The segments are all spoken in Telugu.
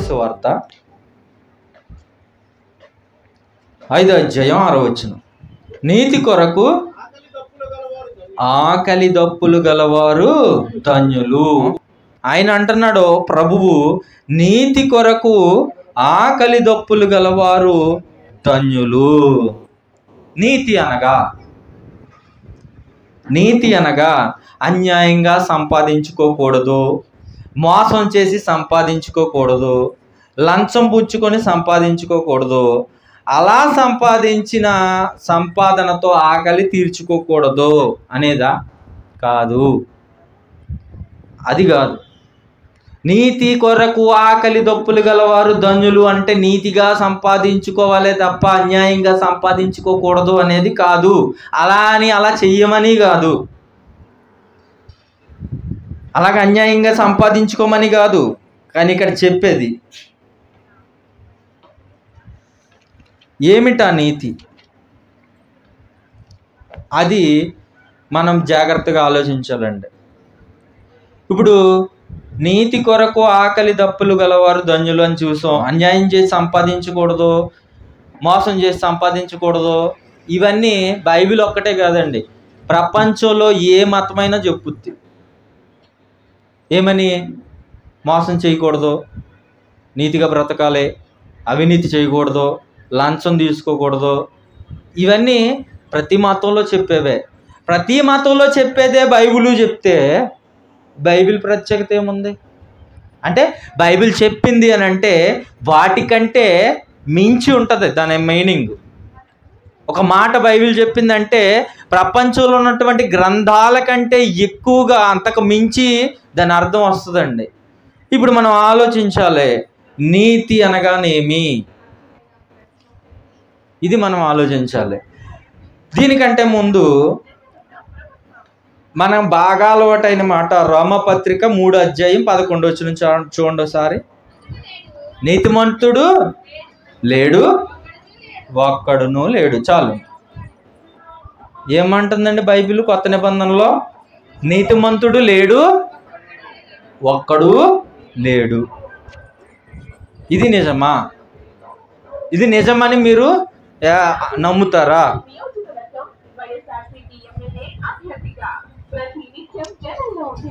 సువార్త 5వ అధ్యాయం 6వ వచనం. నీతి కొరకు ఆకలి దప్పులు గలవారు ధన్యులు. ఆయన అంటున్నాడు ప్రభువు, నీతి కొరకు ఆకలి దప్పులు గలవారు ధన్యులు. నీతి అనగా అన్యాయంగా సంపాదించుకోకూడదు, మోసం చేసి సంపాదించుకోకూడదు, లంచం పుచ్చుకొని సంపాదించుకోకూడదు, అలా సంపాదించిన సంపాదనతో ఆకలి తీర్చుకోకూడదు అనేదా? కాదు, అది కాదు. నీతి కొరకు ఆకలి దప్పులు గలవారు ధన్యులు అంటే నీతిగా సంపాదించుకోవాలి తప్ప అన్యాయంగా సంపాదించుకోకూడదు అనేది కాదు. అలా చెయ్యమని కాదు, అలాగ అన్యాయంగా సంపాదించుకోమని కాదు. కానీ ఇక్కడ చెప్పేది ఏమిటా నీతి? అది మనం జాగ్రత్తగా ఆలోచించాలండి. ఇప్పుడు నీతి కొరకు ఆకలి దప్పులు గలవారు ధన్యులు అని చూసాం. అన్యాయం చేసి సంపాదించకూడదు, మోసం చేసి సంపాదించకూడదు, ఇవన్నీ బైబిల్ ఒక్కటే కాదండి, ప్రపంచంలో ఏ మతమైనా చెప్పుద్ది. ఏమని? మోసం చేయకూడదు, నీతిగా బ్రతకాలి, అవినీతి చేయకూడదు, లంచం తీసుకోకూడదు. ఇవన్నీ ప్రతి మతంలో చెప్పేవే. ప్రతి మతంలో చెప్పేదే బైబిల్ చెప్తే బైబిల్ ప్రత్యేకత ఏముంది అంటే, బైబిల్ చెప్పింది అని అంటే వాటికంటే మించి ఉంటుంది దాని మీనింగ్. ఒక మాట బైబిల్ చెప్పిందంటే ప్రపంచంలో ఉన్నటువంటి గ్రంథాల కంటే ఎక్కువగా, అంతకు మించి దాని అర్థం వస్తుందండి. ఇప్పుడు మనం ఆలోచించాలి, నీతి అనగానేమి, ఇది మనం ఆలోచించాలి. దీనికంటే ముందు మనం బాగా అలవాటైన మాట రోమపత్రిక 3వ అధ్యాయం 11వ వచనం చూడండి ఒకసారి. నీతిమంతుడు లేడు, ఒక్కడును లేడు. చాలు. ఏమంటుందండి బైబిల్ కొత్త నిబంధనలో? నీతిమంతుడు లేడు, ఒక్కడు లేడు. ఇది నిజమా? ఇది నిజమని మీరు నమ్ముతారా?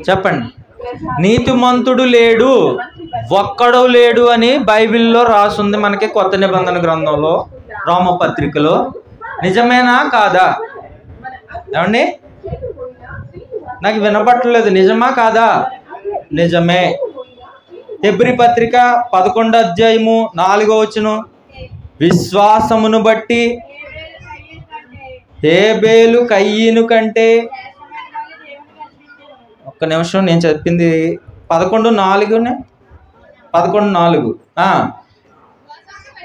చెప్పండి. నీతిమంతుడు లేడు, ఒక్కడు లేడు అని బైబిల్లో రాసుంది మనకి కొత్త నిబంధన గ్రంథంలో, రోమపత్రికలో. నిజమేనా కాదా? ఏమండి, నాకు వినపట్టలేదు. నిజమా కాదా? నిజమే. హెబ్రీ పత్రిక 11వ అధ్యాయము 4వ వచనం, విశ్వాసమును బట్టి హేబేలు కయ్యను కంటే, ఒక్క నిమిషం, నేను చెప్పింది 11:4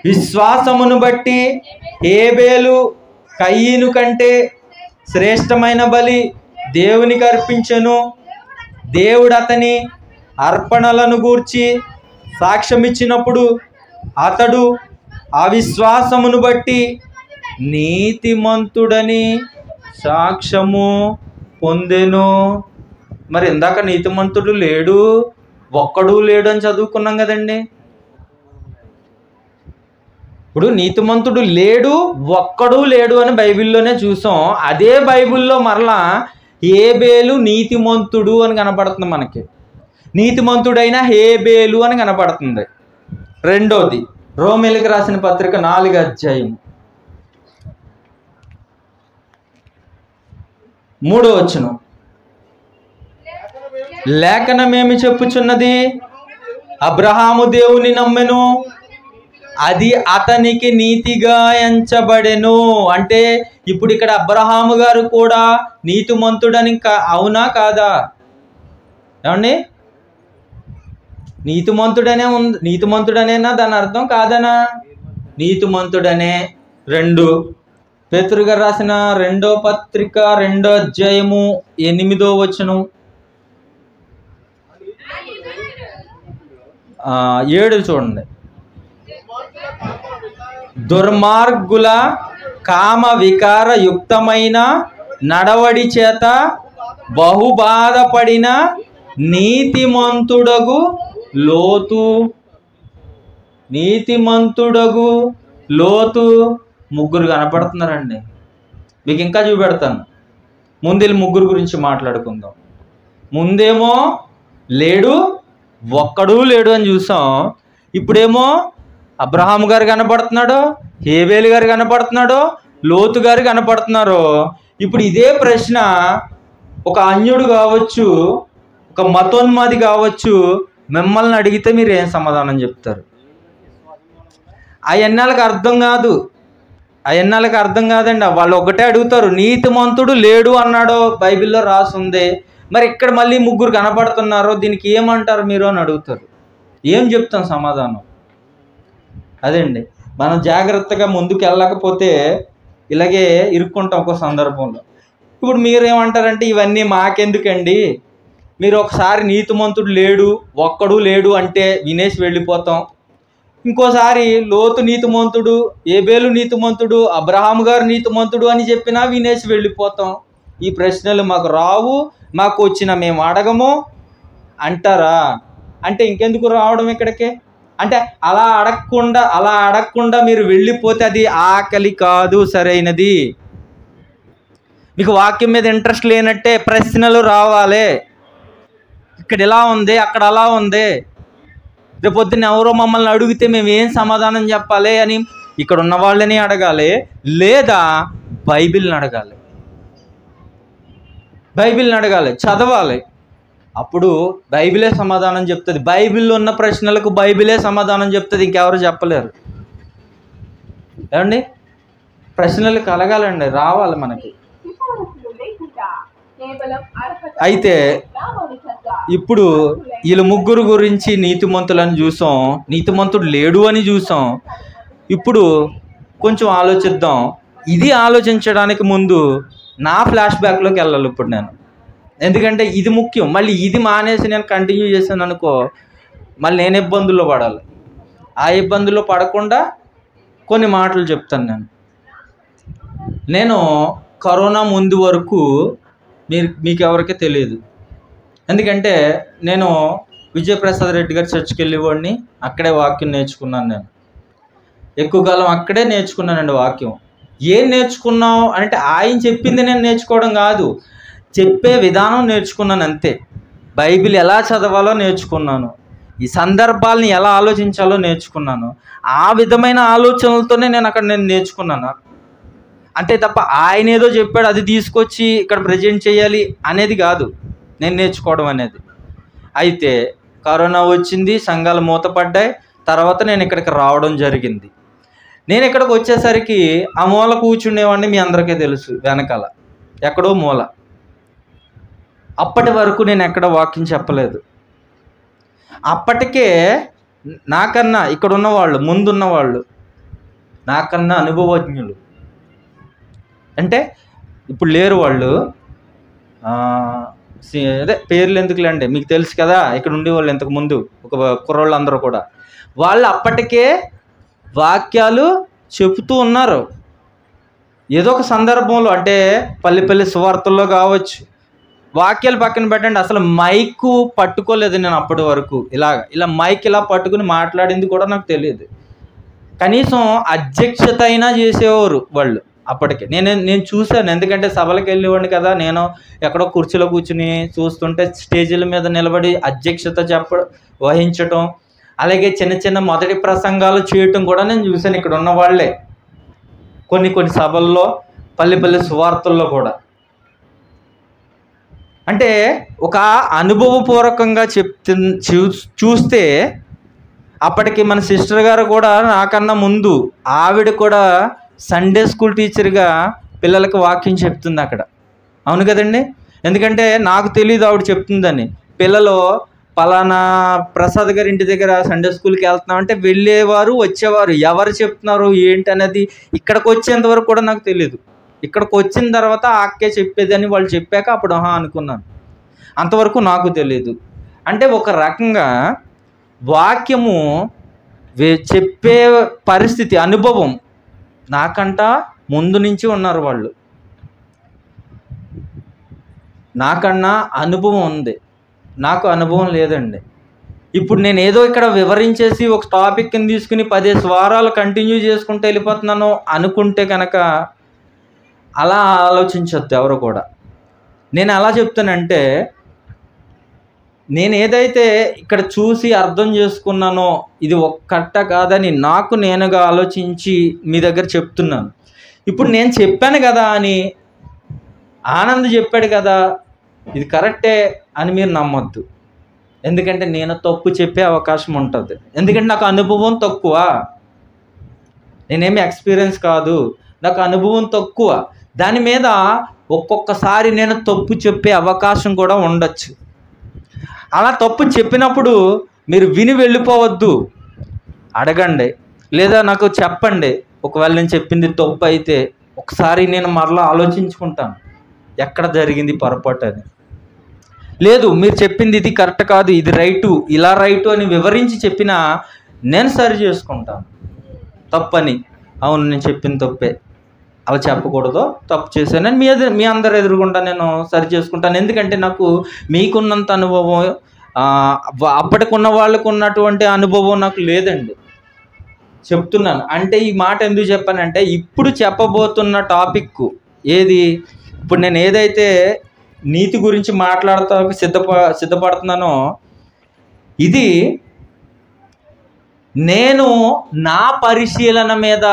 విశ్వాసమును బట్టి హేబేలు కయ్యను కంటే శ్రేష్టమైన బలి దేవునికి అర్పించెను, దేవుడు అతని అర్పణలను గూర్చి సాక్ష్యమిచ్చినప్పుడు అతడు అవిశ్వాసమును బట్టి నీతిమంతుడని సాక్ష్యము పొందెను. మరి ఇందాక నీతిమంతుడు లేడు, ఒక్కడు లేడు అని చదువుకున్నాం కదండి. ఇప్పుడు నీతిమంతుడు లేడు, ఒక్కడు లేడు అని బైబిల్లోనే చూసాం. అదే బైబిల్లో మరలా హేబేలు నీతిమంతుడు అని కనపడుతుంది మనకి. నీతిమంతుడైన హేబేలు అని కనపడుతుంది. రెండోది రోమీయులకు రాసిన పత్రిక 4వ అధ్యాయం 3వ వచనం. లేఖనమేమి చెప్పుచున్నది? అబ్రహాము దేవుని నమ్మెను, అది అతనికి నీతిగా ఎంచబడెను. అంటే ఇప్పుడు ఇక్కడ అబ్రహాము గారు కూడా నీతిమంతుడని అవునా కాదా? ఏమండి, నీతిమంతుడనేనా దాని అర్థం? కాదనా? నీతిమంతుడనే. 2 పేతురు గారు రాసిన 2వ పత్రిక 2వ అధ్యాయము 8వ వచనం, 7 చూడండి. దుర్మార్గుల కామ వికార యుక్తమైన నడవడి చేత బహుబాధపడిన నీతిమంతుడగు లోతు. నీతిమంతుడగు లోతు, ముగ్గురు కనపడుతున్నారండి. మీకు ఇంకా చూపెడతాను. ముందు వీళ్ళు ముగ్గురు గురించి మాట్లాడుకుందాం. ముందేమో లేడు, ఒక్కడూ లేడు అని చూసాం. ఇప్పుడేమో అబ్రహాము గారు కనపడుతున్నాడు, హేబేలు గారు కనపడుతున్నాడు, లోతు గారు కనపడుతున్నారు. ఇప్పుడు ఇదే ప్రశ్న ఒక అన్యుడు కావచ్చు, ఒక మతోన్మాది కావచ్చు, మిమ్మల్ని అడిగితే మీరు ఏం సమాధానం చెప్తారు? ఆ ఎన్నాళ్ళకి అర్థం కాదు, ఆ ఎన్నాళ్ళకి అర్థం కాదండి. వాళ్ళు ఒకటే అడుగుతారు, నీతిమంతుడు లేడు అన్నాడు బైబిల్లో రాసుంది, మరి ఇక్కడ మళ్ళీ ముగ్గురు కనపడుతున్నారు, దీనికి ఏమంటారు మీరు అని అడుగుతారు. ఏం చెప్తాం సమాధానం? అదండి, మనం జాగ్రత్తగా ముందుకు వెళ్ళకపోతే ఇలాగే ఇరుక్కుంటాం ఒక సందర్భంలో. ఇప్పుడు మీరేమంటారంటే, ఇవన్నీ మాకెందుకండి, మీరు ఒకసారి నీతిమంతుడు లేడు, ఒక్కడు లేడు అంటే వినేసి వెళ్ళిపోతాం. ఇంకోసారి లోతు నీతిమంతుడు, ఏబేలు నీతిమంతుడు, అబ్రహాము గారు నీతిమంతుడు అని చెప్పినా వినేసి వెళ్ళిపోతాం. ఈ ప్రశ్నలు మాకు రావు, మాకు వచ్చిన మేము అడగము అంటారా? అంటే ఇంకెందుకు రావడం ఇక్కడికి? అంటే అలా అడగకుండా మీరు వెళ్ళిపోతే అది ఆకలి కాదు, సరైనది. మీకు వాక్యం మీద ఇంట్రెస్ట్ లేనట్టే ప్రశ్నలు రావాలి. ఇక్కడ ఇలా ఉంది, అక్కడ అలా ఉంది, రేపొద్దున ఎవరో మమ్మల్ని అడిగితే మేము ఏం సమాధానం చెప్పాలి అని ఇక్కడ ఉన్న వాళ్ళని అడగాలి, లేదా బైబిల్ని అడగాలి. బైబిల్ని అడగాలి, చదవాలి. అప్పుడు బైబిలే సమాధానం చెప్తుంది. బైబిల్లో ఉన్న ప్రశ్నలకు బైబిలే సమాధానం చెప్తుంది, ఇంకెవరు చెప్పలేరు. ఏమండి, ప్రశ్నలు కలగాలండి, రావాలి మనకి. అయితే ఇప్పుడు వీళ్ళు ముగ్గురు గురించి నీతిమంతులని చూసాం, నీతిమంతుడు లేడు అని చూసాం. ఇప్పుడు కొంచెం ఆలోచిద్దాం. ఇది ఆలోచించడానికి ముందు నా ఫ్లాష్ బ్యాక్లోకి వెళ్ళాలి ఇప్పుడు నేను, ఎందుకంటే ఇది ముఖ్యం. మళ్ళీ ఇది మానేసి నేను కంటిన్యూ చేశాను అనుకో, మళ్ళీ నేను ఇబ్బందుల్లో పడాలి. ఆ ఇబ్బందుల్లో పడకుండా కొన్ని మాటలు చెప్తాను. నేను కరోనా ముందు వరకు మీకు ఎవరికీ తెలియదు, ఎందుకంటే నేను విజయప్రసాద్ రెడ్డి గారి చర్చికి వెళ్ళేవాడిని, అక్కడే వాక్యం నేర్చుకున్నాను. నేను ఎక్కువ కాలం అక్కడే నేర్చుకున్నానండి వాక్యం. ఏం నేర్చుకున్నావు అంటే ఆయన చెప్పింది నేను నేర్చుకోవడం కాదు, చెప్పే విధానం నేర్చుకున్నాను అంతే. బైబిల్ ఎలా చదవాలో నేర్చుకున్నాను, ఈ సందర్భాలని ఎలా ఆలోచించాలో నేర్చుకున్నాను. ఆ విధమైన ఆలోచనలతోనే నేను నేర్చుకున్నాను. అంతే తప్ప ఆయన ఏదో చెప్పాడు అది తీసుకొచ్చి ఇక్కడ ప్రజెంట్ చేయాలి అనేది కాదు నేను నేర్చుకోవడం అనేది. అయితే కరోనా వచ్చింది, సంఘాలు మూతపడ్డాయి. తర్వాత నేను ఇక్కడికి రావడం జరిగింది. నేను ఇక్కడికి వచ్చేసరికి ఆ మూల కూర్చునేవాడిని, మీ అందరికీ తెలుసు, వెనకాల ఎక్కడో మూల. అప్పటి వరకు నేను ఎక్కడ వాక్యం చెప్పలేదు. అప్పటికే నాకన్నా ఇక్కడ ఉన్నవాళ్ళు, ముందున్న వాళ్ళు నాకన్నా అనుభవజ్ఞులు, అంటే ఇప్పుడు లేరు వాళ్ళు, అదే పేర్లు ఎందుకులేండి, మీకు తెలుసు కదా, ఇక్కడ ఉండేవాళ్ళు ఇంతకుముందు ఒక కుర్రోళ్ళు అందరూ కూడా, వాళ్ళు అప్పటికే వాక్యాలు చెబుతూ ఉన్నారు. ఏదో ఒక సందర్భంలో, అంటే పల్లె సువార్తల్లో కావచ్చు, వాక్యాలు పక్కన పెట్టండి, అసలు మైకు పట్టుకోలేదు నేను అప్పటి వరకు. ఇలా మైక్ ఇలా పట్టుకుని మాట్లాడింది కూడా నాకు తెలియదు. కనీసం అధ్యక్షత అయినా చేసేవారు వాళ్ళు అప్పటికే. నేను చూశాను, ఎందుకంటే సభలకు వెళ్ళేవాడిని కదా, నేను ఎక్కడో కుర్చీలో కూర్చుని చూస్తుంటే స్టేజీల మీద నిలబడి అధ్యక్షత వహించటం, అలాగే చిన్న చిన్న మొదటి ప్రసంగాలు చేయటం కూడా నేను చూశాను ఇక్కడ ఉన్న వాళ్ళే. కొన్ని సభల్లో, పల్లె సువార్తల్లో కూడా. అంటే ఒక అనుభవపూర్వకంగా చూస్తే అప్పటికి మన సిస్టర్ గారు కూడా నాకన్నా ముందు, ఆవిడ కూడా సండే స్కూల్ టీచర్గా పిల్లలకి వాక్యం చెప్తుంది అక్కడ. అవును కదండి, ఎందుకంటే నాకు తెలియదు ఆవిడ చెప్తుందని. పిల్లలు పలానా ప్రసాద్ గారి ఇంటి దగ్గర సండే స్కూల్కి వెళ్తున్నామంటే వెళ్ళేవారు, వచ్చేవారు. ఎవరు చెప్తున్నారు ఏంటి అనేది ఇక్కడికి వచ్చేంత వరకు కూడా నాకు తెలియదు. ఇక్కడికి వచ్చిన తర్వాత అక్కే చెప్పేదని వాళ్ళు చెప్పాక అప్పుడు అనుకున్నాను. అంతవరకు నాకు తెలియదు. అంటే ఒక రకంగా వాక్యము చెప్పే పరిస్థితి, అనుభవం నాకంట ముందు నుంచి ఉన్నారు వాళ్ళు. నాకన్నా అనుభవం ఉంది, నాకు అనుభవం లేదండి. ఇప్పుడు నేను ఏదో ఇక్కడ వివరించేసి ఒక టాపిక్ని తీసుకుని 10 వారాలు కంటిన్యూ చేసుకుంటూ వెళ్ళిపోతున్నాను అనుకుంటే కనుక అలా ఆలోచించొద్దు ఎవరు కూడా. నేను ఎలా చెప్తానంటే, నేను ఏదైతే ఇక్కడ చూసి అర్థం చేసుకున్నానో ఇది ఒక్కట కాదని నాకు నేనుగా ఆలోచించి మీ దగ్గర చెప్తున్నాను. ఇప్పుడు నేను చెప్పాను కదా అని, ఆనంద్ చెప్పాడు కదా ఇది కరెక్టే అని మీరు నమ్మొద్దు. ఎందుకంటే నేను తప్పు చెప్పే అవకాశం ఉంటుంది. ఎందుకంటే నాకు అనుభవం తక్కువ, నేనేమి ఎక్స్పీరియన్స్ కాదు, నాకు అనుభవం తక్కువ. దాని మీద ఒక్కొక్కసారి నేను తప్పు చెప్పే అవకాశం కూడా ఉండొచ్చు. అలా తప్పు చెప్పినప్పుడు మీరు విని వెళ్ళిపోవద్దు, అడగండి, లేదా నాకు చెప్పండి. ఒకవేళ నేను చెప్పింది తప్పు అయితే ఒకసారి నేను మరలా ఆలోచించుకుంటాను ఎక్కడ జరిగింది పొరపాటు అని. లేదు మీరు చెప్పింది ఇది కరెక్ట్ కాదు, ఇది రైటు, ఇలా రైటు అని వివరించి చెప్పినా నేను సరి చేసుకుంటాను. తప్పని, అవును నేను చెప్పిన తప్పే, అలా చెప్పకూడదు, తప్పు చేశానని మీ అందరు ఎదురుగుండా నేను సరి చేసుకుంటాను. ఎందుకంటే నాకు మీకున్నంత అనుభవం, అప్పటికున్న వాళ్ళకు ఉన్నటువంటి అనుభవం నాకు లేదండి. చెప్తున్నాను అంటే ఈ మాట ఎందుకు చెప్పానంటే, ఇప్పుడు చెప్పబోతున్న టాపిక్ ఏది, ఇప్పుడు నేను ఏదైతే నీతి గురించి మాట్లాడుతూ సిద్ధపడుతున్నానో ఇది నేను నా పరిశీలన మీద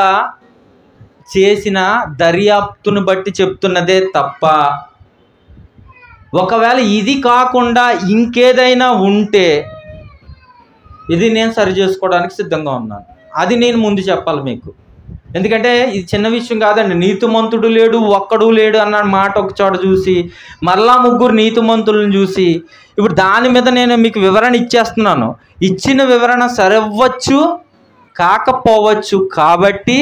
చేసిన దర్యాప్తును బట్టి చెప్తున్నదే తప్ప, ఒకవేళ ఇది కాకుండా ఇంకేదైనా ఉంటే ఇది నేను సరి చేసుకోవడానికి సిద్ధంగా ఉన్నాను. అది నేను ముందు చెప్పాలి మీకు. ఎందుకంటే ఇది చిన్న విషయం కాదండి. నీతిమంతుడు లేడు, ఒక్కడు లేడు అన్న మాట ఒక చోట చూసి మరలా 3 నీతిమంతులను చూసి ఇప్పుడు దాని మీద నేను మీకు వివరణ ఇచ్చేస్తున్నాను. ఇచ్చిన వివరణ సరవ్వచ్చు కాకపోవచ్చు, కాబట్టి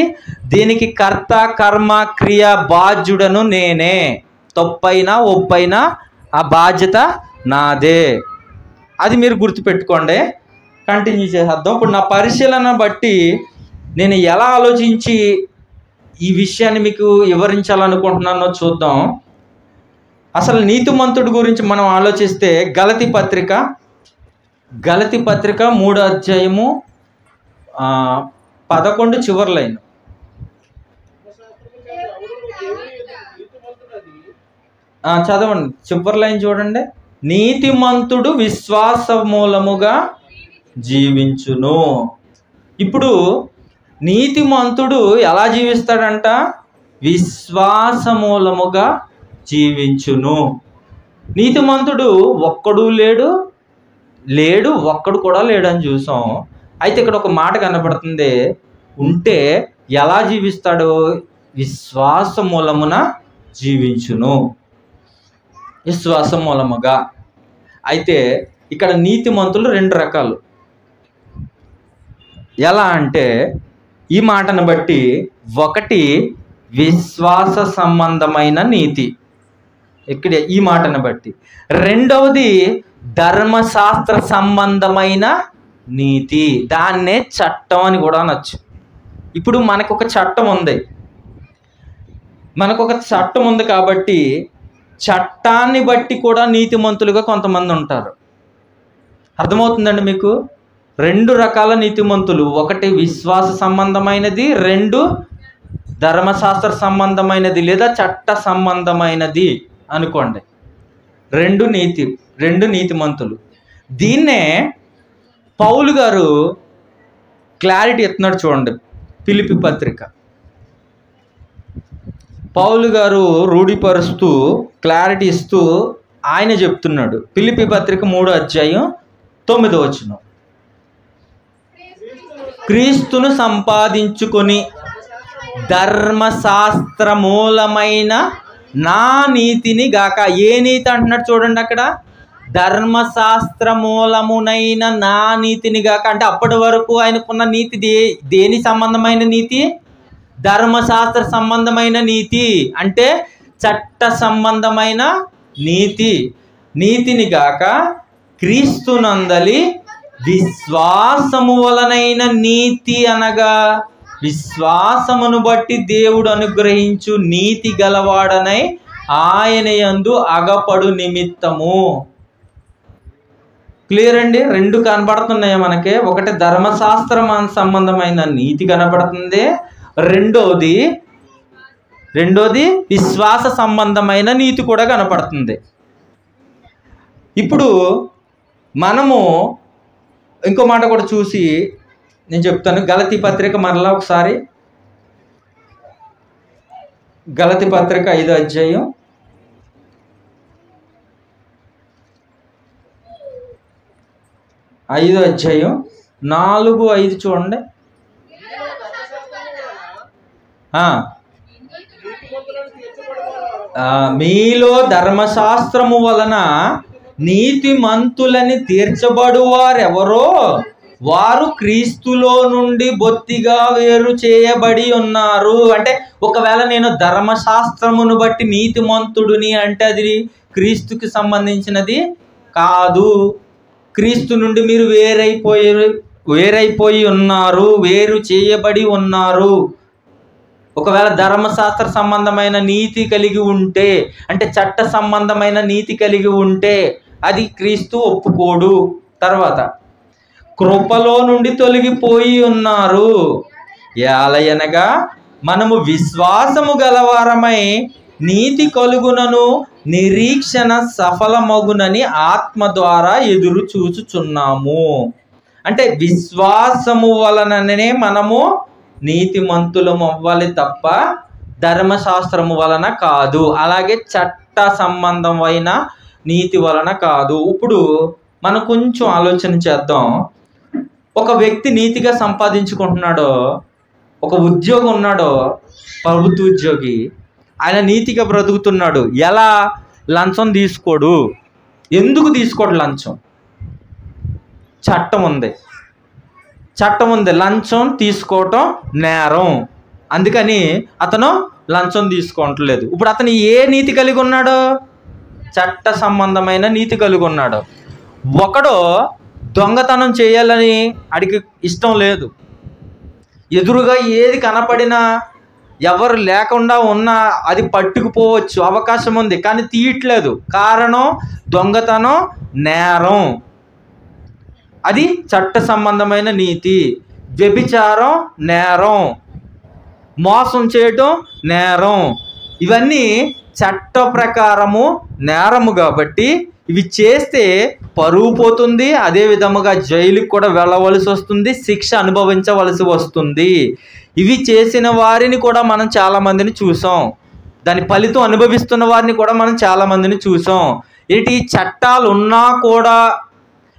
దీనికి కర్త కర్మ క్రియ బాధ్యుడను నేనే. తప్పైనా ఒప్పైనా ఆ బాధ్యత నాదే. అది మీరు గుర్తుపెట్టుకోండి. కంటిన్యూ చేసేద్దాం. ఇప్పుడు నా పరిశీలన బట్టి నేను ఎలా ఆలోచించి ఈ విషయాన్ని మీకు వివరించాలనుకుంటున్నానో చూద్దాం. అసలు నీతిమంతుడి గురించి మనం ఆలోచిస్తే గలతీ పత్రిక 3వ అధ్యాయము 11 చివరి లైన్ చదవండి. చివరి లైన్ చూడండి. నీతిమంతుడు విశ్వాస మూలముగా జీవించును. ఇప్పుడు నీతిమంతుడు ఎలా జీవిస్తాడంట? విశ్వాస మూలముగా జీవించును. నీతిమంతుడు ఒక్కడు లేడు ఒక్కడు కూడా లేడని చూసాం. అయితే ఇక్కడ ఒక మాట కనబడుతుంది. ఉంటే ఎలా జీవిస్తాడు? విశ్వాస మూలమున జీవించును, విశ్వాస మూలముగా. అయితే ఇక్కడ నీతిమంతులు 2 రకాలు. ఎలా అంటే ఈ మాటను బట్టి, ఒకటి విశ్వాస సంబంధమైన నీతి, ఇక్కడ ఈ మాటను బట్టి. రెండవది ధర్మశాస్త్ర సంబంధమైన నీతి, దాన్నే చట్టం అని కూడా అనొచ్చు. ఇప్పుడు మనకు ఒక చట్టం ఉంది కాబట్టి చట్టాన్ని బట్టి కూడా నీతిమంతులుగా కొంతమంది ఉంటారు. అర్థమవుతుందండి మీకు? 2 రకాల నీతిమంతులు, ఒకటి విశ్వాస సంబంధమైనది, 2 ధర్మశాస్త్ర సంబంధమైనది లేదా చట్ట సంబంధమైనది అనుకోండి. 2 నీతిమంతులు. దీన్నే పౌలు గారు క్లారిటీ ఇస్తున్నాడు చూడండి. ఫిలిప్పీ పత్రిక పౌలు గారు రూఢిపరుస్తూ క్లారిటీ ఇస్తూ ఆయన చెప్తున్నాడు. ఫిలిప్పీ పత్రిక 3వ అధ్యాయం 9వ వచనం. క్రీస్తును సంపాదించుకొని ధర్మశాస్త్ర మూలమైన నా నీతిని గాక. ఏ నీతి అంటున్నాడు చూడండి అక్కడ. ధర్మశాస్త్ర మూలమునైన నా నీతిని గాక అంటే అప్పటి వరకు ఆయనకున్న నీతి దేని సంబంధమైన నీతి? ధర్మశాస్త్ర సంబంధమైన నీతి, అంటే చట్ట సంబంధమైన నీతిని గాక క్రీస్తునందలి విశ్వాసము వలనైన నీతి అనగా విశ్వాసమును బట్టి దేవుడు అనుగ్రహించు నీతి గలవాడనై ఆయన యందు అగపడు నిమిత్తము. క్లియర్ అండి? రెండు కనబడుతున్నాయి మనకి. ఒకటి ధర్మశాస్త్రం సంబంధమైన నీతి కనబడుతుంది, రెండోది విశ్వాస సంబంధమైన నీతి కూడా కనపడుతుంది. ఇప్పుడు మనము ఇంకో మాట కూడా చూసి నేను చెప్తాను. గలతీ పత్రిక మరలా ఒకసారి, గలతీ పత్రిక 5వ అధ్యాయం 4-5 చూడండి. మీలో ధర్మశాస్త్రము వలన నీతిమంతులని తీర్చబడు వారెవరో వారు క్రీస్తులో నుండి బొత్తిగా వేరు చేయబడి ఉన్నారు. అంటే ఒకవేళ నేను ధర్మశాస్త్రమును బట్టి నీతిమంతుడిని అంటే అది క్రీస్తుకి సంబంధించినది కాదు. క్రీస్తు నుండి మీరు వేరైపోయి ఉన్నారు, వేరు చేయబడి ఉన్నారు. ఒకవేళ ధర్మశాస్త్ర సంబంధమైన నీతి కలిగి ఉంటే, అంటే చట్ట సంబంధమైన నీతి కలిగి ఉంటే అది క్రీస్తు ఒప్పుకోడు. తర్వాత కృపలో నుండి తొలగిపోయి ఉన్నారు. ఏలయనగా మనము విశ్వాసము గలవారమై నీతి కలుగునను నిరీక్షణ సఫలమగునని ఆత్మ ద్వారా ఎదురు చూచుచున్నాము. అంటే విశ్వాసము వలననే మనము నీతిమంతులము అవ్వాలి తప్ప ధర్మశాస్త్రము వలన కాదు. అలాగే చట్ట సంబంధమైన నీతి వలన కాదు. ఇప్పుడు మనం కొంచెం ఆలోచన చేద్దాం. ఒక వ్యక్తి నీతిగా సంపాదించుకుంటున్నాడో, ఒక ఉద్యోగం ఉన్నాడో, ప్రభుత్వ ఉద్యోగి, ఆయన నీతిగా బ్రతుకుతున్నాడు. ఎలా? లంచం తీసుకోడు. ఎందుకు తీసుకోడు లంచం? చట్టం ఉంది. లంచం తీసుకోవటం నేరం, అందుకని అతను లంచం తీసుకోవట్లేదు. ఇప్పుడు అతను ఏ నీతి కలిగి ఉన్నాడో? చట్ట సంబంధమైన నీతి కలిగి ఉన్నాడు. ఒకడు దొంగతనం చేయాలని అడిగి ఇష్టం లేదు. ఎదురుగా ఏది కనపడినా, ఎవరు లేకుండా ఉన్నా అది పట్టుకుపోవచ్చు, అవకాశం ఉంది, కానీ తీయట్లేదు. కారణం దొంగతనం నేరం, అది చట్ట సంబంధమైన నీతి. వ్యభిచారం నేరం, మోసం చేయటం నేరం, ఇవన్నీ చట్ట ప్రకారము నేరము. కాబట్టి ఇవి చేస్తే పరువు పోతుంది, అదే విధముగా జైలుకి కూడా వెళ్ళవలసి వస్తుంది, శిక్ష అనుభవించవలసి వస్తుంది. ఇవి చేసిన వారిని కూడా మనం చాలామందిని చూసాం. దాని ఫలితం అనుభవిస్తున్న వారిని కూడా మనం చాలామందిని చూసాం. ఏంటి? చట్టాలు ఉన్నా కూడా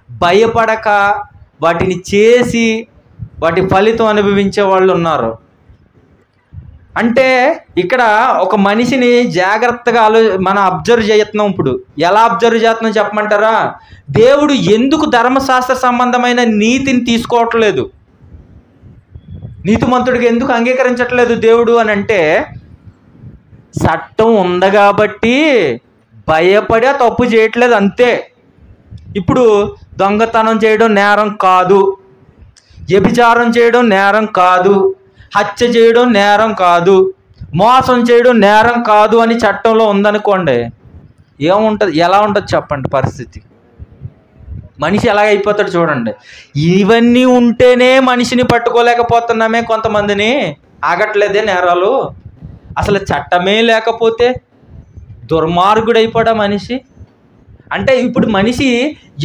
భయపడక వాటిని చేసి వాటి ఫలితం అనుభవించే వాళ్ళు ఉన్నారు. అంటే ఇక్కడ ఒక మనిషిని జాగ్రత్తగా మనం అబ్జర్వ్ చేస్తున్నాం. ఇప్పుడు ఎలా అబ్జర్వ్ చేస్తున్నాం చెప్పమంటారా? దేవుడు ఎందుకు ధర్మశాస్త్ర సంబంధమైన నీతిని తీసుకోవట్లేదు, నీతిమంతుడికి ఎందుకు అంగీకరించట్లేదు దేవుడు అని అంటే, చట్టం ఉంది కాబట్టి భయపడి తప్పు చేయట్లేదు, అంతే. ఇప్పుడు దొంగతనం చేయడం నేరం కాదు, వ్యభిచారం చేయడం నేరం కాదు, హత్య చేయడం నేరం కాదు, మోసం చేయడం నేరం కాదు అని చట్టంలో ఉందనుకోండి, ఏముంటుంది? ఎలా ఉంటుంది చెప్పండి పరిస్థితి? మనిషి ఎలాగైపోతాడు చూడండి. ఇవన్నీ ఉంటేనే మనిషిని పట్టుకోలేకపోతున్నామే, కొంతమందిని ఆగట్లేదే నేరాలు. అసలు చట్టమే లేకపోతే దుర్మార్గుడైపోడా మనిషి. అంటే ఇప్పుడు మనిషి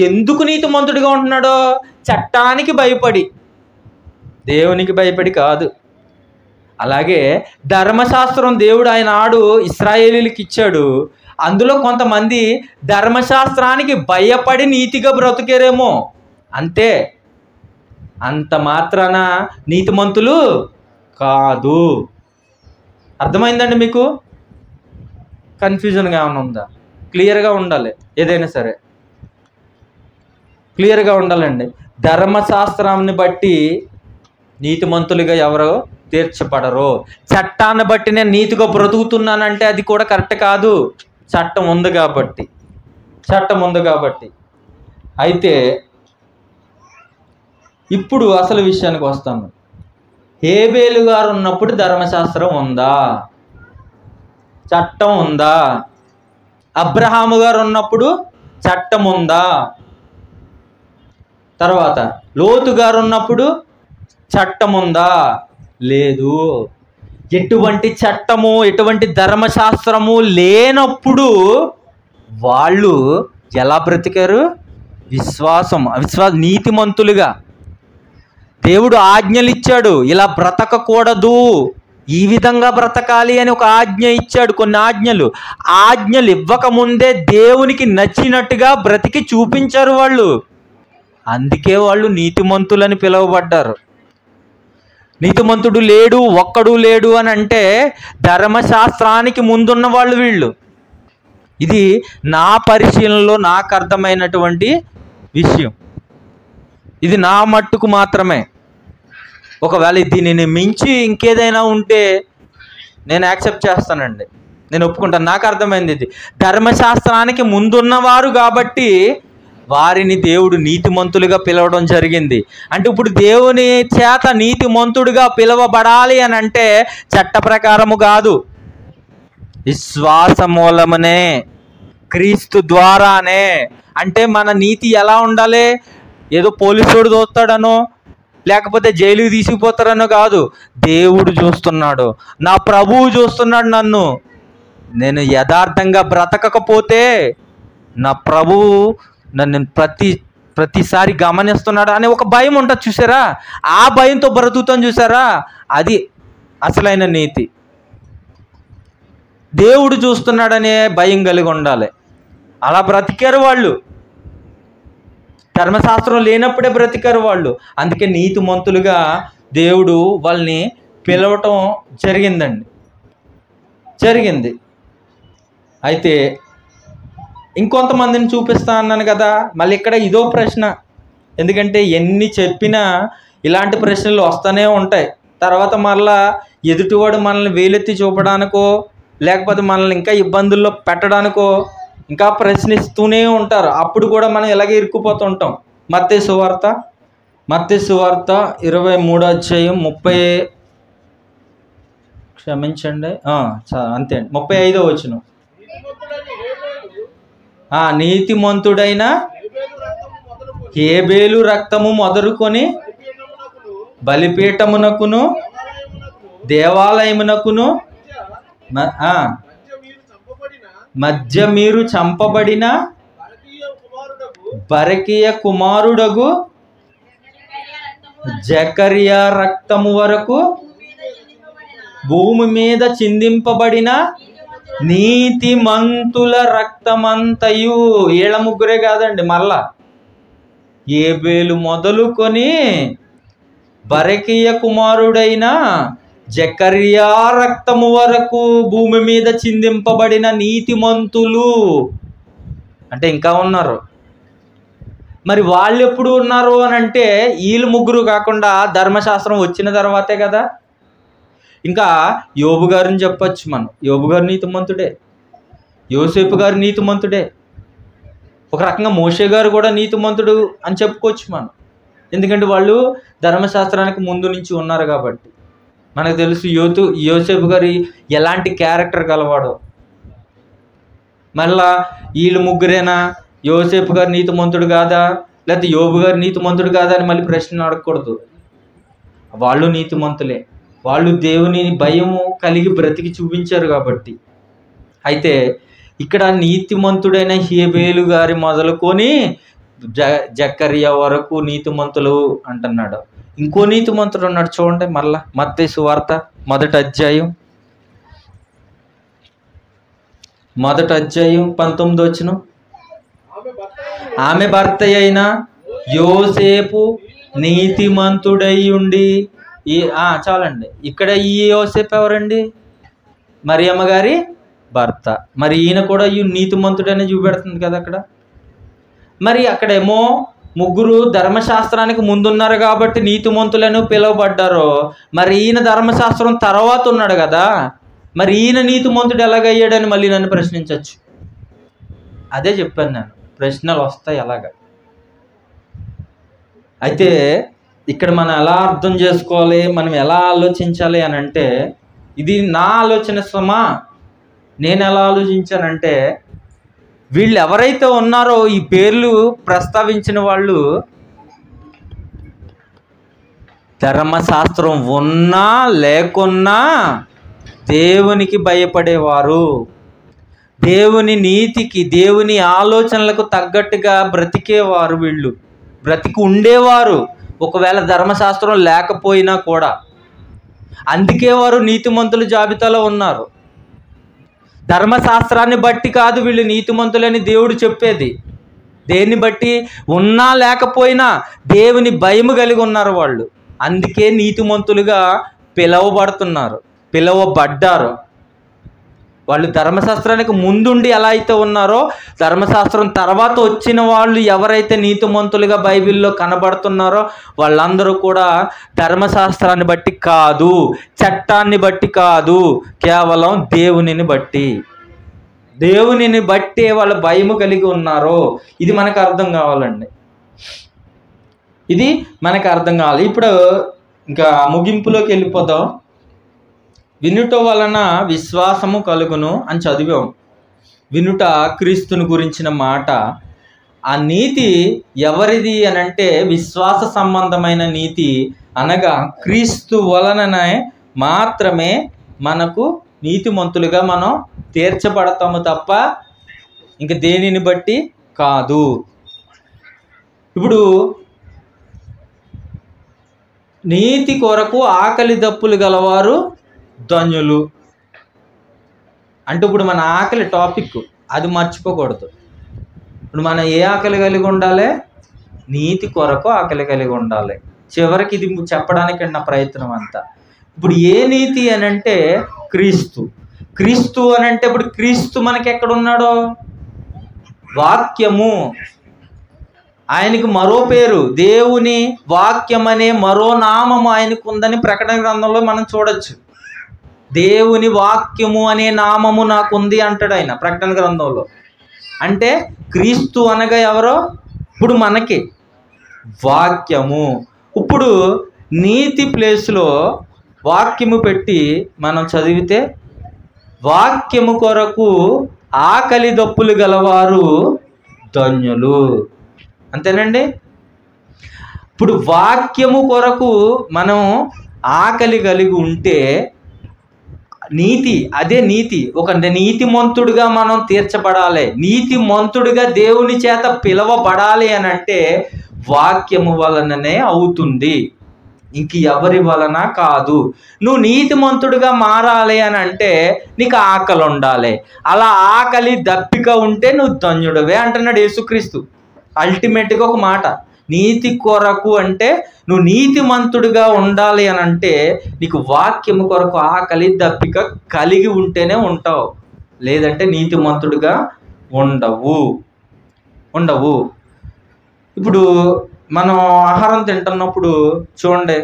ఎందుకు నీతిమంతుడిగా ఉంటున్నాడో? చట్టానికి భయపడి, దేవునికి భయపడి కాదు. అలాగే ధర్మశాస్త్రం దేవుడు ఆయన ఆడు ఇశ్రాయేలీలకు ఇచ్చాడు. అందులో కొంతమంది ధర్మశాస్త్రానికి భయపడి నీతిగా బ్రతికేరేమో, అంతే. అంత మాత్రాన నీతిమంతులు కాదు. అర్థమైందండి మీకు? కన్ఫ్యూజన్గా ఏమైనా ఉందా? క్లియర్గా ఉండాలి, ఏదైనా సరే క్లియర్గా ఉండాలండి. ధర్మశాస్త్రాన్ని బట్టి నీతిమంతులుగా ఎవరో తీర్చబడరు. చట్టాన్ని బట్టి నేను నీతిగా బ్రతుకుతున్నానంటే అది కూడా కరెక్ట్ కాదు. చట్టం ఉంది కాబట్టి. అయితే ఇప్పుడు అసలు విషయానికి వస్తాము. హేబేలు గారు ఉన్నప్పుడు ధర్మశాస్త్రం ఉందా? చట్టం ఉందా? అబ్రహాము గారు ఉన్నప్పుడు చట్టం ఉందా? తర్వాత లోతు గారు ఉన్నప్పుడు చట్టం ఉందా? లేదు. ఎటువంటి చట్టము, ఎటువంటి ధర్మశాస్త్రము లేనప్పుడు వాళ్ళు ఎలా బ్రతికారు? నీతిమంతులుగా. దేవుడు ఆజ్ఞలు ఇచ్చాడు, ఇలా బ్రతకకూడదు, ఈ విధంగా బ్రతకాలి అని ఒక ఆజ్ఞ ఇచ్చాడు. కొన్ని ఆజ్ఞలు ఇవ్వకముందే దేవునికి నచ్చినట్టుగా బ్రతికి చూపించారు వాళ్ళు. అందుకే వాళ్ళు నీతిమంతులని పిలువబడ్డారు. నీతిమంతుడు లేడు, ఒక్కడు లేడు అని అంటే ధర్మశాస్త్రానికి ముందున్న వాళ్ళు వీళ్ళు. ఇది నా పరిశీలనలో నాకు అర్థమైనటువంటి విషయం. ఇది నా మట్టుకు మాత్రమే. ఒకవేళ దీనిని మించి ఇంకేదైనా ఉంటే నేను యాక్సెప్ట్ చేస్తానండి, నేను ఒప్పుకుంటాను. నాకు అర్థమైంది, ఇది ధర్మశాస్త్రానికి ముందున్నవారు కాబట్టి వారిని దేవుడు నీతిమంతులుగా పిలవడం జరిగింది. అంటే ఇప్పుడు దేవుని చేత నీతిమంతుడిగా పిలవబడాలి అని అంటే చట్ట ప్రకారము కాదు, విశ్వాస మూలమునే, క్రీస్తు ద్వారానే. అంటే మన నీతి ఎలా ఉండాలి? ఏదో పోలీసుడు చూస్తాడనో లేకపోతే జైలుకి తీసుకుపోతారనో కాదు. దేవుడు చూస్తున్నాడు, నా ప్రభువు చూస్తున్నాడు నన్ను. నేను యథార్థంగా బ్రతకకపోతే నా ప్రభువు నన్ను ప్రతిసారి గమనిస్తున్నాడు అనే ఒక భయం ఉంటుంది చూసారా? ఆ భయంతో బ్రతుకుతాం చూసారా? అది అసలైన నీతి. దేవుడు చూస్తున్నాడనే భయం కలిగి ఉండాలి. అలా బ్రతికారు వాళ్ళు, ధర్మశాస్త్రం లేనప్పుడే బ్రతికారు వాళ్ళు. అందుకే నీతిమంతులుగా దేవుడు వాళ్ళని పిలవటం జరిగింది. అయితే ఇంకొంతమందిని చూపిస్తా అన్నాను కదా, మళ్ళీ ఇక్కడ ఇదో ప్రశ్న. ఎందుకంటే ఎన్ని చెప్పినా ఇలాంటి ప్రశ్నలు వస్తూనే ఉంటాయి. తర్వాత మళ్ళా ఎదుటివాడు మనల్ని వేలెత్తి చూపడానికో లేకపోతే మనల్ని ఇంకా ఇబ్బందుల్లో పెట్టడానికో ఇంకా ప్రశ్నిస్తూనే ఉంటారు. అప్పుడు కూడా మనం ఇలాగే ఇరుక్కుపోతుంటాం. మత్తయి సువార్త 23వ అధ్యాయం 35వ వచనం. నీతిమంతుడైన హేబేలు రక్తము మొదలుకొని బలిపీఠమునకును దేవాలయమునకును మధ్య మీరు చంపబడిన బరకీయ కుమారుడగు జకరియా రక్తము వరకు భూమి మీద చిందింపబడిన నీతిమంతుల రక్తమంతయు. ఏళ్ళ ముగ్గురే కాదండి, మళ్ళా హేబేలు మొదలుకొని బరకీయ కుమారుడైన జకరియా రక్తము వరకు భూమి మీద చిందింపబడిన నీతిమంతులు అంటే ఇంకా ఉన్నారు. మరి వాళ్ళు ఎప్పుడు ఉన్నారు అని అంటే వీళ్ళు ముగ్గురు కాకుండా ధర్మశాస్త్రం వచ్చిన తర్వాతే కదా. ఇంకా యోబు గారిని చెప్పచ్చు మనం. యోబు గారు నీతిమంతుడే, యోసేపు గారు నీతిమంతుడే, ఒక రకంగా మోషే గారు కూడా నీతిమంతుడు అని చెప్పుకోవచ్చు మనం. ఎందుకంటే వాళ్ళు ధర్మశాస్త్రానికి ముందు నుంచి ఉన్నారు కాబట్టి. మనకు తెలుసు యోసేపు గారి ఎలాంటి క్యారెక్టర్ కలవాడో. మళ్ళా వీళ్ళు ముగ్గురేనా, యోసేపు గారు నీతిమంతుడు కాదా లేకపోతే యోబు గారు నీతిమంతుడు కాదా అని మళ్ళీ ప్రశ్న అడగకూడదు. వాళ్ళు నీతిమంతులే, వాళ్ళు దేవుని భయము కలిగి బ్రతికి చూపించారు కాబట్టి. అయితే ఇక్కడ నీతిమంతుడైన హేబేలు గారి మొదలుకొని జకరియా వరకు నీతిమంతులు అంటున్నాడు. ఇంకో నీతిమంతుడు ఉన్నాడు చూడండి. మళ్ళా మత్తయి సువార్త 1వ అధ్యాయం 19వ వచనం. ఆమె భర్త అయిన యోసేపు నీతిమంతుడై ఉండి చాలండి. ఇక్కడ ఈ యోసేపు ఎవరండి? మరియమ్మ గారి భర్త. మరి ఈయన కూడా ఈ నీతిమంతుడనే చూపెడుతుంది కదా అక్కడ. మరి అక్కడేమో ముగ్గురు ధర్మశాస్త్రానికి ముందున్నారు కాబట్టి నీతిమంతులను పిలువబడ్డారు. మరి ఈయన ధర్మశాస్త్రం తర్వాత ఉన్నాడు కదా, మరి ఈయన నీతిమంతుడు ఎలాగయ్యాడని మళ్ళీ నన్ను ప్రశ్నించవచ్చు. అదే చెప్పాను నేను, ప్రశ్నలు వస్తాయి అలాగా. అయితే ఇక్కడ మనం ఎలా అర్థం చేసుకోవాలి, మనం ఎలా ఆలోచించాలి అని అంటే, ఇది నా ఆలోచన సుమా. నేను ఎలా ఆలోచించానంటే, వీళ్ళు ఎవరైతే ఉన్నారో ఈ పేర్లు ప్రస్తావించిన వాళ్ళు ధర్మశాస్త్రం ఉన్నా లేకున్నా దేవునికి భయపడేవారు, దేవుని నీతికి, దేవుని ఆలోచనలకు తగ్గట్టుగా బ్రతికేవారు. వీళ్ళు బ్రతికి ఉండేవారు ఒకవేళ ధర్మశాస్త్రం లేకపోయినా కూడా. అందుకే వారు నీతిమంతుల జాబితాలో ఉన్నారు. ధర్మశాస్త్రాన్ని బట్టి కాదు వీళ్ళు నీతిమంతులని దేవుడు చెప్పేది. దేన్ని బట్టి? ఉన్నా లేకపోయినా దేవుని భయము కలిగి ఉన్నారు వాళ్ళు. అందుకే నీతిమంతులుగా పిలువబడ్డారు. వాళ్ళు ధర్మశాస్త్రానికి ముందుండి ఎలా అయితే ఉన్నారో, ధర్మశాస్త్రం తర్వాత వచ్చిన వాళ్ళు ఎవరైతే నీతిమంతులుగా బైబిల్లో కనబడుతున్నారో వాళ్ళందరూ కూడా ధర్మశాస్త్రాన్ని బట్టి కాదు, చట్టాన్ని బట్టి కాదు, కేవలం దేవునిని బట్టి వాళ్ళు భయము కలిగి ఉన్నారో. ఇది మనకు అర్థం కావాలండి. ఇది మనకు అర్థం కావాలి. ఇప్పుడు ఇంకా ముగింపులోకి వెళ్ళిపోదాం. వినుట వలన విశ్వాసము కలుగును అని చదివాం. వినుట క్రీస్తుని గురించిన మాట. ఆ నీతి ఎవరిది అని అంటే విశ్వాస సంబంధమైన నీతి, అనగా క్రీస్తు వలననే మాత్రమే మనకు నీతిమంతులుగా మనం తీర్చబడతాము తప్ప ఇంక దేనిని బట్టి కాదు. ఇప్పుడు నీతి కొరకు ఆకలి దప్పులు గలవారు ధన్యులు అంటే, ఇప్పుడు మన ఆకలి టాపిక్ అది మర్చిపోకూడదు. ఇప్పుడు మనం ఏ ఆకలి కలిగి ఉండాలి? నీతి కొరకు ఆకలి కలిగి ఉండాలి. చివరికి ఇది చెప్పడానికి నా ప్రయత్నం అంతా. ఇప్పుడు ఏ నీతి అని అంటే క్రీస్తు అని అంటే, ఇప్పుడు క్రీస్తు మనకి ఎక్కడున్నాడో? వాక్యము. ఆయనకి మరో పేరు, దేవుని వాక్యం అనే మరో నామము ఆయనకు ఉందని ప్రకటన గ్రంథంలో మనం చూడొచ్చు. దేవుని వాక్యము అనే నామము నాకుంది అంటాడు ఆయన ప్రకటన గ్రంథంలో. అంటే క్రీస్తు అనగా ఎవరో? ఇప్పుడు మనకి వాక్యము. ఇప్పుడు నీతి ప్లేస్లో వాక్యము పెట్టి మనం చదివితే, వాక్యము కొరకు ఆకలి దప్పులు గలవారు ధన్యులు. అంతేనండి. ఇప్పుడు వాక్యము కొరకు మనం ఆకలి కలిగి ఉంటే అదే నీతి. ఒక నీతిమంతుడిగా మనం తీర్చబడాలి, నీతిమంతుడిగా దేవుని చేత పిలవబడాలి అని అంటే వాక్యము వలననే అవుతుంది, ఇంక ఎవరి వలన కాదు. నువ్వు నీతిమంతుడిగా మారాలి అని అంటే నీకు ఆకలి ఉండాలి. అలా ఆకలి దప్పిక ఉంటే నువ్వు ధన్యుడివే అంటున్నాడు యేసుక్రీస్తు. అల్టిమేట్గా ఒక మాట, నీతి కొరకు అంటే నువ్వు నీతిమంతుడిగా ఉండాలి అని అంటే నీకు వాక్యము కొరకు ఆకలి దప్పిక కలిగి ఉంటేనే ఉంటావు, లేదంటే నీతిమంతుడిగా ఉండవు. ఇప్పుడు మనం ఆహారం తింటున్నప్పుడు చూడండి,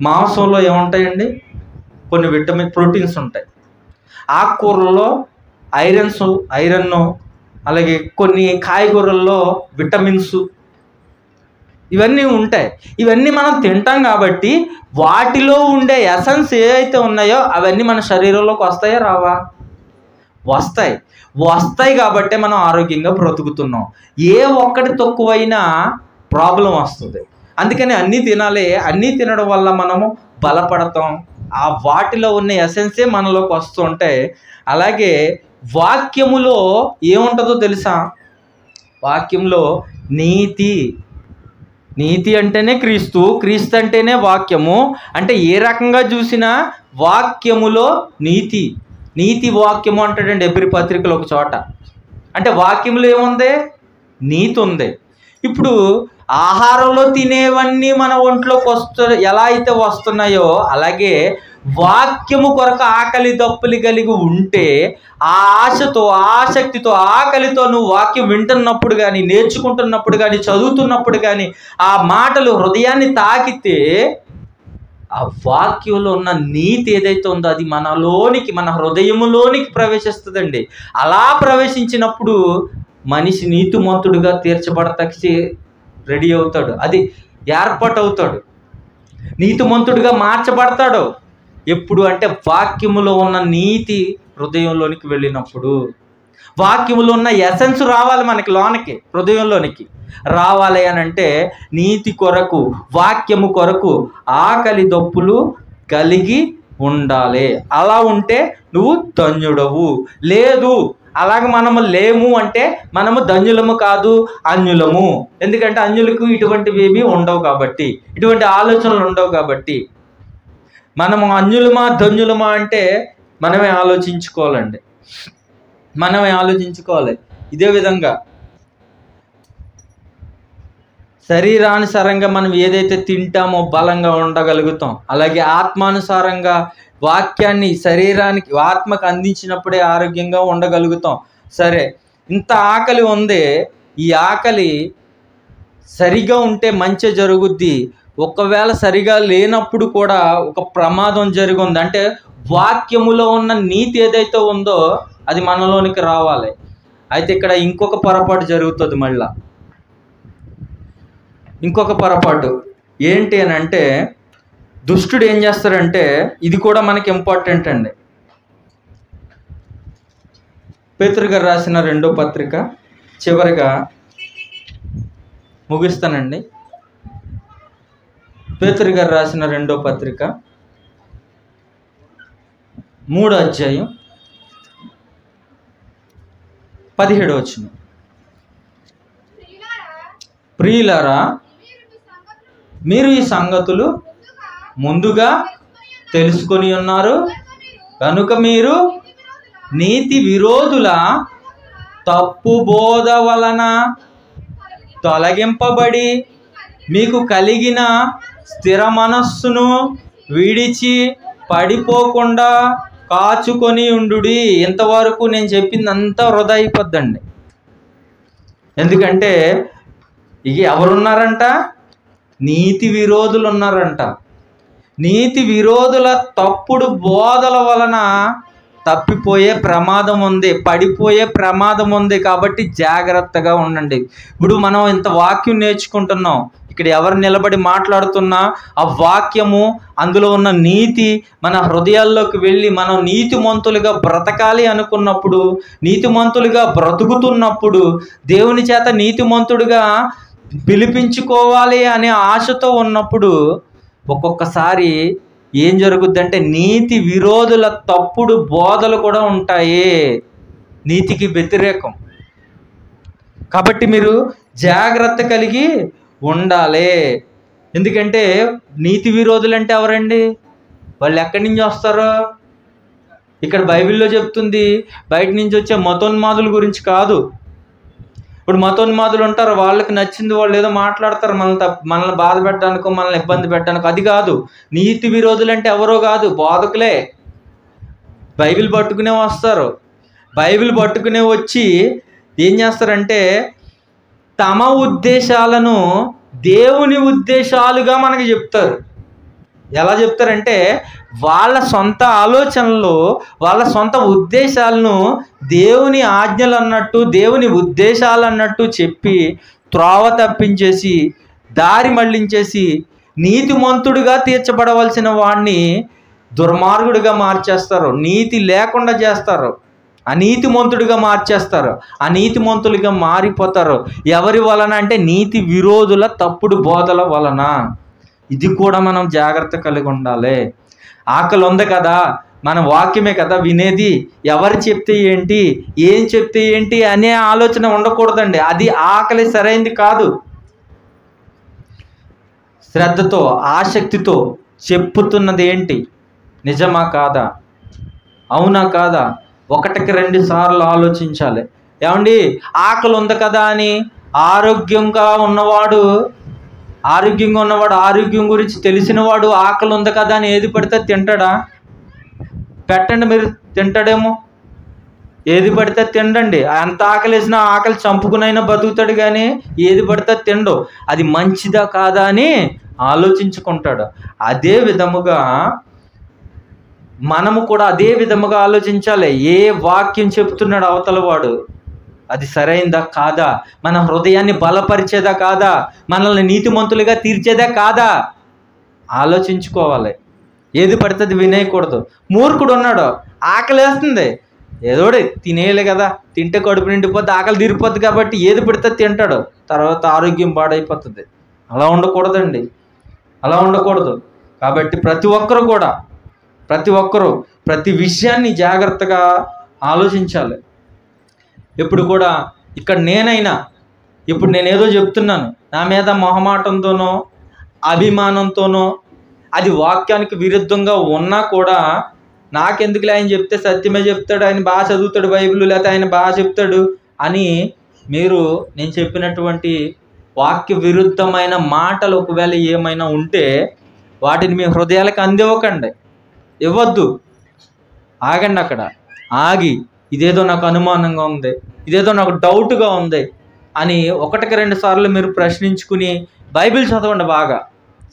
మాంసంలో ఏముంటాయండి? కొన్ని ప్రోటీన్స్ ఉంటాయి. ఆకుకూరల్లో ఐరన్, అలాగే కొన్ని కాయగూరల్లో విటమిన్స్, ఇవన్నీ ఉంటాయి. ఇవన్నీ మనం తింటాం కాబట్టి వాటిలో ఉండే ఎసెన్స్ ఏవైతే ఉన్నాయో అవన్నీ మన శరీరంలోకి వస్తాయా రావా? వస్తాయి కాబట్టి మనం ఆరోగ్యంగా బ్రతుకుతున్నాం. ఏ ఒక్కటి తక్కువైనా ప్రాబ్లం వస్తుంది. అందుకని అన్నీ తినాలి. అన్నీ తినడం వల్ల మనము బలపడతాం. ఆ వాటిలో ఉన్న ఎసెన్సే మనలోకి వస్తూ ఉంటాయి. అలాగే వాక్యములో ఏముంటుందో తెలుసా? వాక్యంలో నీతి అంటేనే క్రీస్తు అంటేనే వాక్యము. అంటే ఏ రకంగా చూసినా వాక్యములో నీతి వాక్యము అంటాడండి ఎబ్రీ పత్రికలో ఒక చోట. అంటే వాక్యములో ఏముంది? నీతి ఉంది. ఇప్పుడు ఆహారంలో తినేవన్నీ మన ఒంట్లోకి ఎలా అయితే వస్తున్నాయో అలాగే వాక్యము కొరకు ఆకలి దప్పులు కలిగి ఉంటే ఆ ఆశతో, ఆసక్తితో, ఆకలితో నువ్వు వాక్యం వింటున్నప్పుడు కానీ, నేర్చుకుంటున్నప్పుడు కానీ, చదువుతున్నప్పుడు కానీ ఆ మాటలు హృదయాన్ని తాకితే ఆ వాక్యంలో ఉన్న నీతి ఏదైతే ఉందో అది మనలోనికి, మన హృదయములోనికి ప్రవేశిస్తుందండి. అలా ప్రవేశించినప్పుడు మనిషి నీతిమంతుడిగా తీర్చబడతాకి రెడీ అవుతాడు, అది ఏర్పాటు అవుతాడు, నీతిమంతుడిగా మార్చబడతాడు. ఎప్పుడు అంటే వాక్యములో ఉన్న నీతి హృదయంలోనికి వెళ్ళినప్పుడు. వాక్యములో ఉన్న ఎసెన్స్ రావాలి మనకి లోనికి, హృదయంలోనికి రావాలి అని అంటే నీతి కొరకు, వాక్యము కొరకు ఆకలి దప్పులు కలిగి ఉండాలి. అలా ఉంటే నువ్వు ధన్యుడవు. లేదు అలాగ మనము లేము అంటే మనము ధన్యులము కాదు, అన్యులము. ఎందుకంటే అన్యులకు ఇటువంటివి ఏమీ ఉండవు కాబట్టి, ఇటువంటి ఆలోచనలు ఉండవు కాబట్టి. మనము అన్యులమా ధన్యులమా అంటే మనమే ఆలోచించుకోవాలండి, మనమే ఆలోచించుకోవాలి. ఇదే విధంగా శరీరానుసారంగా మనం ఏదైతే తింటామో బలంగా ఉండగలుగుతాం, అలాగే ఆత్మానుసారంగా వాక్యాన్ని శరీరానికి, ఆత్మకు అందించినప్పుడే ఆరోగ్యంగా ఉండగలుగుతాం. సరే, ఇంత ఆకలి ఉంది, ఈ ఆకలి సరిగా ఉంటే మంచి జరుగుద్ది. ఒకవేళ సరిగా లేనప్పుడు కూడా ఒక ప్రమాదం జరిగింది అంటే వాక్యములో ఉన్న నీతి ఏదైతే ఉందో అది మనలోనికి రావాలి. అయితే ఇక్కడ ఇంకొక పొరపాటు జరుగుతుంది. మళ్ళా ఇంకొక పొరపాటు ఏంటి అని అంటే, దుష్టుడు ఏం చేస్తాడంటే, ఇది కూడా మనకి ఇంపార్టెంట్ అండి. పేతురు గారు రాసిన 2వ పత్రిక, చివరిగా ముగిస్తానండి. పేతురు గారు రాసిన 2వ పత్రిక 3వ అధ్యాయం 17వ వచనం. ప్రియులారా, మీరు ఈ సంగతులు ముందుగా తెలుసుకొని ఉన్నారు కనుక మీరు నీతి విరోధుల తప్పు బోధ వలన తొలగింపబడి మీకు కలిగిన స్థిర మనస్సును విడిచి పడిపోకుండా కాచుకొని ఉండుడి. ఇంతవరకు నేను చెప్పింది అంతా వృధా అయిపోద్దండి. ఎందుకంటే ఇక ఎవరున్నారంట? నీతి విరోధులు ఉన్నారంట. నీతి విరోధుల తప్పుడు బోధల వలన తప్పిపోయే ప్రమాదం ఉంది, పడిపోయే ప్రమాదం ఉంది. కాబట్టి జాగ్రత్తగా ఉండండి. ఇప్పుడు మనం ఇంత వాక్యం నేర్చుకుంటున్నాం, ఇక్కడ ఎవరు నిలబడి మాట్లాడుతున్నా ఆ వాక్యము, అందులో ఉన్న నీతి మన హృదయాల్లోకి వెళ్ళి మనం నీతిమంతులుగా బ్రతకాలి అనుకున్నప్పుడు, నీతిమంతులుగా బ్రతుకుతున్నప్పుడు, దేవుని చేత నీతిమంతుడిగా పిలిపించుకోవాలి అనే ఆశతో ఉన్నప్పుడు ఒక్కొక్కసారి ఏం జరుగుద్దంటే నీతి విరోధుల తప్పుడు బోధలు కూడా ఉంటాయి, నీతికి వ్యతిరేకం. కాబట్టి మీరు జాగ్రత్త కలిగి ఉండాలి. ఎందుకంటే నీతి విరోధులు అంటే ఎవరండి? వాళ్ళు ఎక్కడి నుంచి వస్తారో ఇక్కడ బైబిల్లో చెప్తుంది, బయట నుంచి వచ్చే మతోన్మాదుల గురించి కాదు. ఇప్పుడు మతోన్మాదులు ఉంటారు, వాళ్ళకి నచ్చింది వాళ్ళు ఏదో మాట్లాడతారు, మనల్ని బాధ పెట్టడానికో మనల్ని ఇబ్బంది పెట్టడానికో. అది కాదు. నీతి విరోధులు అంటే ఎవరో కాదు, బోధకులే. బైబిల్ పట్టుకునే వస్తారు. బైబిల్ పట్టుకునే వచ్చి ఏం చేస్తారంటే తమ ఉద్దేశాలను దేవుని ఉద్దేశాలుగా మనకి చెప్తారు. ఎలా చెప్తారంటే వాళ్ళ సొంత ఆలోచనలు, వాళ్ళ సొంత ఉద్దేశాలను దేవుని ఆజ్ఞలు అన్నట్టు, దేవుని ఉద్దేశాలు అన్నట్టు చెప్పి త్రోవ తప్పించేసి, దారి మళ్లించేసి, నీతిమంతుడిగా తీర్చబడవలసిన వాడిని దుర్మార్గుడిగా మార్చేస్తారు, నీతి లేకుండా చేస్తారు, అనీతిమంతుడిగా మార్చేస్తారు, అనీతిమంతులుగా మారిపోతారు. ఎవరి వలన అంటే నీతి విరోధుల తప్పుడు బోధల వలన. ఇది కూడా మనం జాగ్రత్త కలిగి ఉండాలి. ఆకలి ఉంది కదా, మన వాక్యమే కదా వినేది, ఎవరు చెప్తే ఏంటి, ఏం చెప్తే ఏంటి అనే ఆలోచన ఉండకూడదండి. అది ఆకలి సరైంది కాదు. శ్రద్ధతో, ఆసక్తితో చెప్పుతున్నది ఏంటి, నిజమా కాదా, అవునా కాదా, 1-2 సార్లు ఆలోచించాలి. ఏమండి, ఆకలి ఉంది కదా అని ఆరోగ్యంగా ఉన్నవాడు, ఆరోగ్యం గురించి తెలిసినవాడు ఆకలి ఉంది కదా అని ఏది పడితే తింటాడా? పెట్టండి, మీరు తింటాడేమో. ఏది పడితే తిండండి. ఎంత ఆకలి వేసినా ఆకలి చంపుకునైనా బతుకుతాడు, కానీ ఏది పడితే తిండు. అది మంచిదా కాదా అని ఆలోచించుకుంటాడు. అదే విధముగా మనము కూడా అదే విధముగా ఆలోచించాలి. ఏ వాక్యం చెప్తున్నాడు అవతల వాడు, అది సరైందా కాదా, మన హృదయాన్ని బలపరిచేదా కాదా, మనల్ని నీతిమంతులుగా తీర్చేదా కాదా ఆలోచించుకోవాలి. ఏది పడుతుంది వినేయకూడదు. మూర్ఖుడు ఉన్నాడు, ఆకలి వేస్తుంది, ఏదోడే తినేయాలి కదా, తింటే కడుపు నిండిపోద్ది, ఆకలి తీరిపోద్ది కాబట్టి ఏది పెడితే తింటాడు, తర్వాత ఆరోగ్యం పాడైపోతుంది. అలా ఉండకూడదండి, అలా ఉండకూడదు. కాబట్టి ప్రతి ఒక్కరూ ప్రతి విషయాన్ని జాగ్రత్తగా ఆలోచించాలి. ఎప్పుడు కూడా ఇక్కడ ఇప్పుడు నేనేదో చెప్తున్నాను, నా మీద మొహమాటంతోనో అభిమానంతోనో అది వాక్యానికి విరుద్ధంగా ఉన్నా కూడా నాకెందుకులే, ఆయన చెప్తే సత్యమే చెప్తాడు, ఆయన బాగా చదువుతాడు బైబిల్, లేకపోతే ఆయన బాగా చెప్తాడు అని మీరు నేను చెప్పినటువంటి వాక్య విరుద్ధమైన మాటలు ఒకవేళ ఏమైనా ఉంటే వాటిని మీ హృదయాలకు ఇవ్వద్దు. ఆగండి, అక్కడ ఆగి ఇదేదో నాకు అనుమానంగా ఉంది, ఇదేదో నాకు డౌట్గా ఉంది అని 1-2 సార్లు మీరు ప్రశ్నించుకుని బైబిల్ చదవండి. బాగా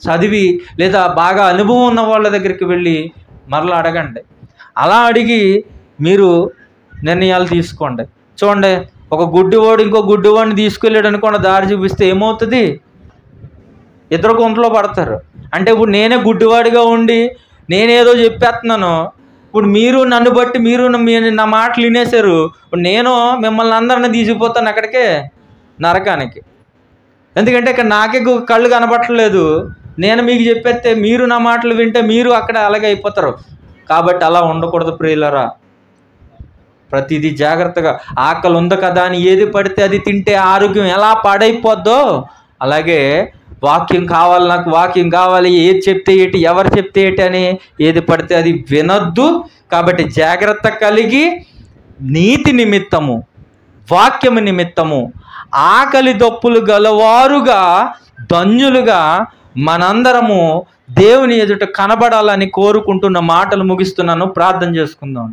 చదివి లేదా బాగా అనుభవం ఉన్న వాళ్ళ దగ్గరికి వెళ్ళి మరలా అడగండి. అలా అడిగి మీరు నిర్ణయాలు తీసుకోండి. చూడండి, ఒక గుడ్డివాడు ఇంకో గుడ్డివాడిని తీసుకెళ్ళాడు అనుకోండి, దారి చూపిస్తే ఏమవుతుంది? ఇద్దరు గుంటలో పడతారు. అంటే ఇప్పుడు నేనే గుడ్డివాడిగా ఉండి నేనేదో చెప్పేస్తున్నాను, ఇప్పుడు మీరు నన్ను బట్టి మీరు నా మాటలు వినేశారు, ఇప్పుడు నేను మిమ్మల్ని అందరిని తీసుకుపోతాను అక్కడికే, నరకానికి. ఎందుకంటే ఇక్కడ నాకే కళ్ళు కనబట్టలేదు, నేను మీకు చెప్పేస్తే మీరు నా మాటలు వింటే మీరు అక్కడ అలాగే అయిపోతారు. కాబట్టి అలా ఉండకూడదు ప్రియులారా. ప్రతిదీ జాగ్రత్తగా, ఆకలి ఉంది కదా అని ఏది పడితే అది తింటే ఆరోగ్యం ఎలా పాడైపోద్దో అలాగే వాక్యం కావాలి, నాకు వాక్యం కావాలి, ఏది చెప్తే ఏంటి, ఎవరు చెప్తే ఏంటి అని ఏది పడితే అది వినొద్దు. కాబట్టి జాగ్రత్త కలిగి నీతి నిమిత్తము, వాక్యము నిమిత్తము ఆకలి దప్పులు గలవారుగా ధన్యులుగా మనందరము దేవుని ఎదుట కనబడాలని కోరుకుంటున్న మాటలు ముగిస్తున్నాను. ప్రార్థన చేసుకుందాం.